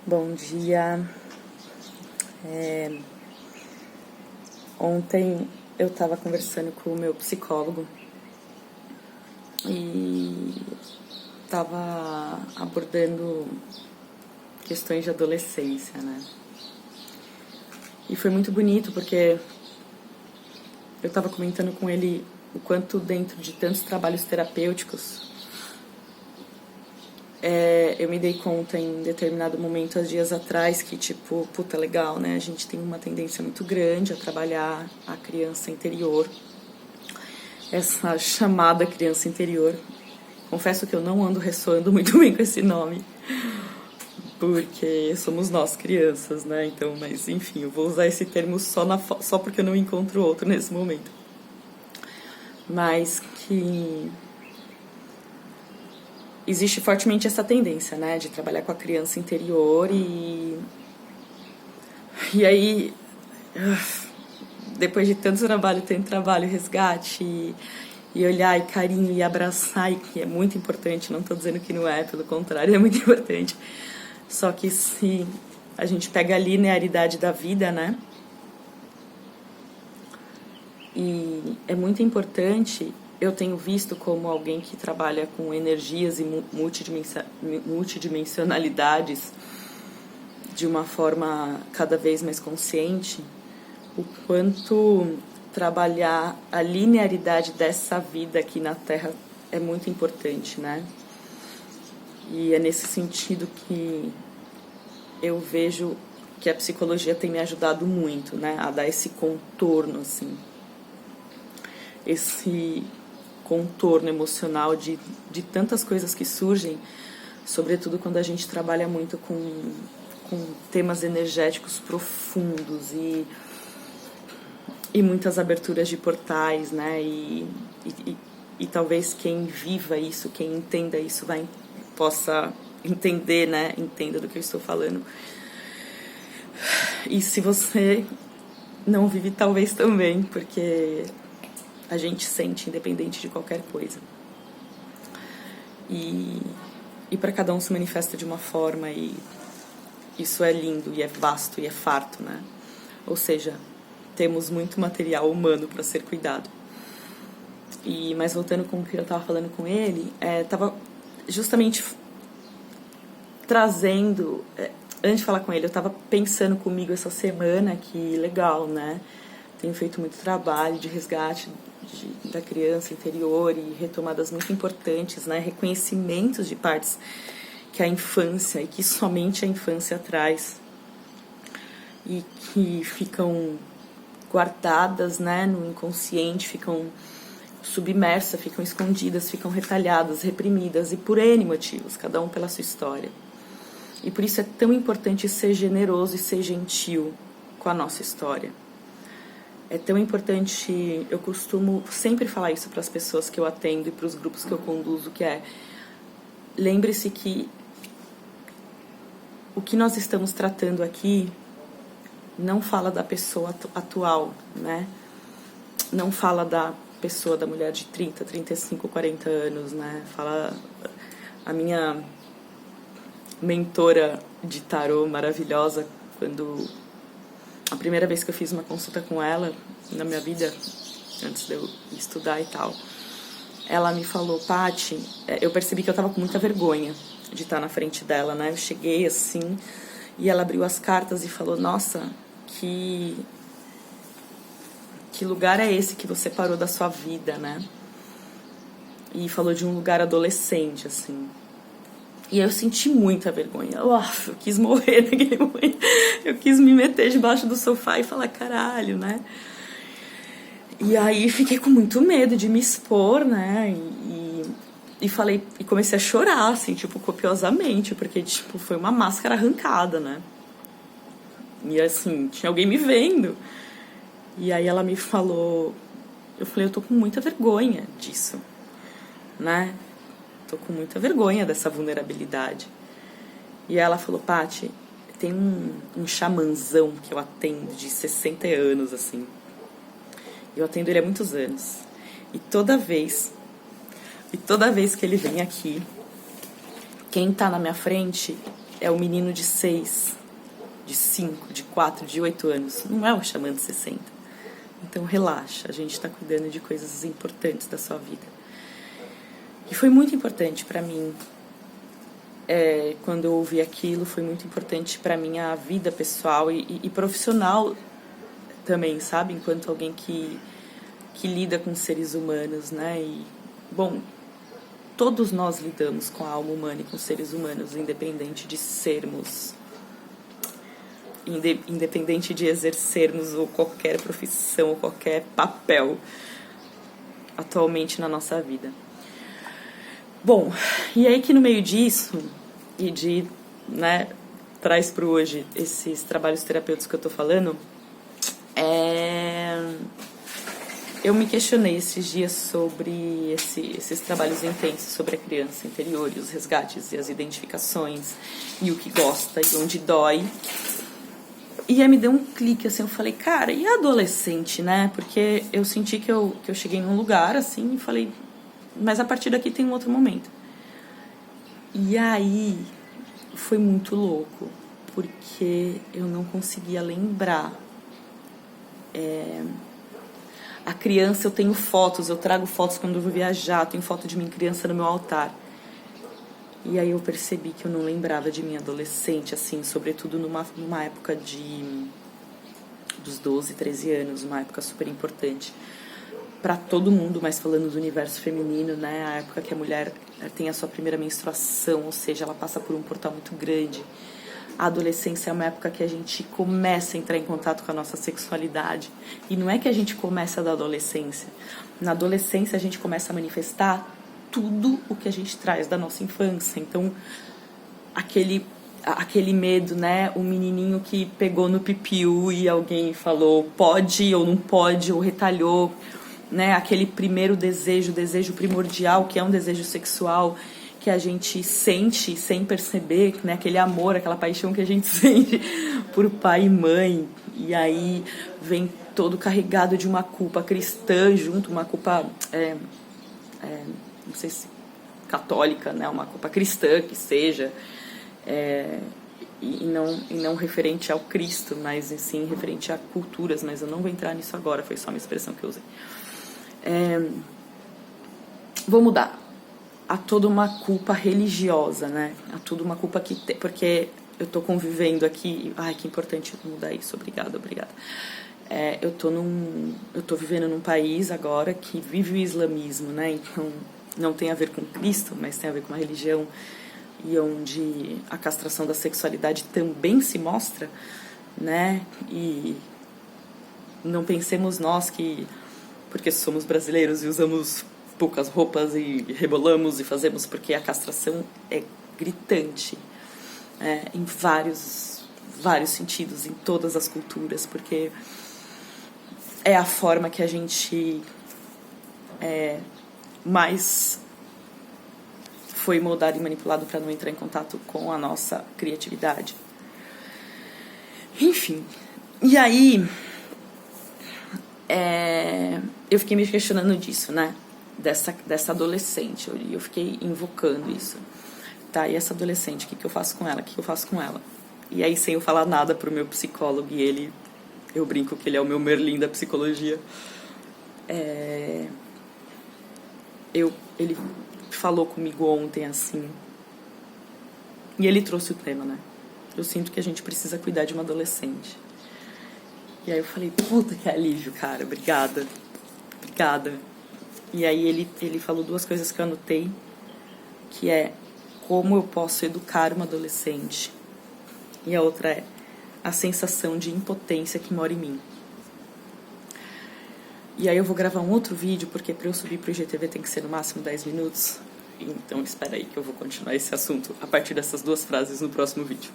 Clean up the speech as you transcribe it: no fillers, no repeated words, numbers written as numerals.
Bom dia. Ontem eu estava conversando com o meu psicólogo e estava abordando questões de adolescência, né? E foi muito bonito porque eu estava comentando com ele o quanto dentro de tantos trabalhos terapêuticos eu me dei conta em determinado momento, há dias atrás, que tipo, puta, legal, né? A gente tem uma tendência muito grande a trabalhar a criança interior, essa chamada criança interior. Confesso que eu não ando ressoando muito bem com esse nome, porque somos nós crianças, né? Então, mas enfim, eu vou usar esse termo só porque eu não encontro outro nesse momento. Mas que existe fortemente essa tendência, né, de trabalhar com a criança interior e aí, depois de tanto trabalho, resgate e olhar e carinho e abraçar, e que é muito importante, não estou dizendo que não é, pelo contrário, é muito importante. Só que se a gente pega a linearidade da vida, né, e é muito importante. Eu tenho visto como alguém que trabalha com energias e multidimensionalidades de uma forma cada vez mais consciente, o quanto trabalhar a linearidade dessa vida aqui na Terra é muito importante, né? E é nesse sentido que eu vejo que a psicologia tem me ajudado muito, né? A dar esse contorno, assim. Esse contorno emocional de tantas coisas que surgem, sobretudo quando a gente trabalha muito com temas energéticos profundos e muitas aberturas de portais, né? E talvez quem viva isso, quem entenda isso, possa entender, né? Entenda do que eu estou falando. E se você não vive, talvez também, porque a gente sente independente de qualquer coisa. E para cada um se manifesta de uma forma, e isso é lindo, e é vasto, e é farto, né? Ou seja, temos muito material humano para ser cuidado. Mas voltando com o que eu estava falando com ele, estava justamente trazendo... antes de falar com ele, eu estava pensando comigo essa semana que legal, né? Tenho feito muito trabalho de resgate da criança interior e retomadas muito importantes, né? Reconhecimentos de partes que a infância e que somente a infância traz e que ficam guardadas, né, no inconsciente, ficam submersas, ficam escondidas, ficam retalhadas, reprimidas, e por N motivos, cada um pela sua história. E por isso é tão importante ser generoso e ser gentil com a nossa história. É tão importante, eu costumo sempre falar isso para as pessoas que eu atendo e para os grupos que eu conduzo, que é: lembre-se que o que nós estamos tratando aqui não fala da pessoa atual, né? Não fala da pessoa, da mulher de 30, 35, 40 anos, né? Fala a minha mentora de tarô maravilhosa, quando a primeira vez que eu fiz uma consulta com ela na minha vida, antes de eu estudar e tal, ela me falou: Paty, eu percebi que eu tava com muita vergonha de estar na frente dela, né? Eu cheguei assim, e ela abriu as cartas e falou: nossa, que lugar é esse que você parou da sua vida, né? E falou de um lugar adolescente, assim. E eu senti muita vergonha. Eu quis morrer naquele momento. Eu quis me meter debaixo do sofá e falar: caralho, né? E aí fiquei com muito medo de me expor, né? E falei, e comecei a chorar, assim, tipo, copiosamente, porque, tipo, foi uma máscara arrancada, né? E assim, tinha alguém me vendo. E aí ela me falou, eu falei: eu tô com muita vergonha disso, né? Tô com muita vergonha dessa vulnerabilidade. E ela falou: Paty, tem um xamanzão que eu atendo de 60 anos, assim. Eu atendo ele há muitos anos. E toda vez que ele vem aqui, quem tá na minha frente é o menino de 6, de 5, de 4, de 8 anos. Não é o xamã de 60. Então relaxa, a gente está cuidando de coisas importantes da sua vida. E foi muito importante para mim, quando eu ouvi aquilo, foi muito importante para minha vida pessoal e profissional também, sabe? Enquanto alguém que lida com seres humanos, né? E, bom, todos nós lidamos com a alma humana e com seres humanos, independente de sermos, independente de exercermos ou qualquer profissão ou qualquer papel atualmente na nossa vida. Bom, e aí que no meio disso, e de, né, traz para hoje esses trabalhos terapêuticos que eu tô falando, eu me questionei esses dias sobre esses trabalhos intensos sobre a criança interior e os resgates e as identificações e o que gosta e onde dói. E aí me deu um clique, assim, eu falei, cara, e a adolescente, né? Porque eu senti que eu cheguei num lugar, assim, e falei, mas a partir daqui tem um outro momento. E aí foi muito louco, porque eu não conseguia lembrar. A criança, eu tenho fotos, eu trago fotos quando eu vou viajar, tenho foto de minha criança no meu altar. E aí eu percebi que eu não lembrava de minha adolescente, assim, sobretudo numa época dos 12, 13 anos, uma época super importante para todo mundo, mas falando do universo feminino, né? A época que a mulher tem a sua primeira menstruação, ou seja, ela passa por um portal muito grande. A adolescência é uma época que a gente começa a entrar em contato com a nossa sexualidade. E não é que a gente começa da adolescência. Na adolescência a gente começa a manifestar tudo o que a gente traz da nossa infância. Então, aquele medo, né? O menininho que pegou no pipiu e alguém falou pode ou não pode, ou retalhou, né? Aquele primeiro desejo primordial, que é um desejo sexual, que a gente sente sem perceber, né? Aquele amor, aquela paixão que a gente sente por pai e mãe. E aí vem todo carregado de uma culpa cristã junto, uma culpa, não sei se católica, né? Uma culpa cristã que seja, e não referente ao Cristo, mas sim referente a culturas, mas eu não vou entrar nisso agora, foi só uma expressão que eu usei. Vou mudar. Há toda uma culpa religiosa, né? Há toda uma culpa porque eu tô convivendo aqui. Ai, que importante mudar isso. Obrigada. Eu tô vivendo num país agora que vive o islamismo, né? Então, não tem a ver com Cristo, mas tem a ver com uma religião, e onde a castração da sexualidade também se mostra, né? E não pensemos nós que, porque somos brasileiros e usamos poucas roupas e rebolamos e fazemos, porque a castração é gritante, em vários sentidos, em todas as culturas, porque é a forma que a gente mais foi moldado e manipulado para não entrar em contato com a nossa criatividade. Enfim, e aí eu fiquei me questionando disso, né? Dessa adolescente, eu fiquei invocando isso. Tá, e essa adolescente, o que eu faço com ela? O que eu faço com ela? E aí, sem eu falar nada pro meu psicólogo, e eu brinco que ele é o meu Merlin da psicologia, ele falou comigo ontem, assim, e ele trouxe o tema, né? Eu sinto que a gente precisa cuidar de uma adolescente. E aí eu falei, puta que alívio, cara, obrigada. E aí ele falou duas coisas que eu anotei, que é como eu posso educar uma adolescente, e a outra é a sensação de impotência que mora em mim. E aí eu vou gravar um outro vídeo, porque para eu subir pro IGTV tem que ser no máximo 10 minutos, então espera aí que eu vou continuar esse assunto a partir dessas duas frases no próximo vídeo.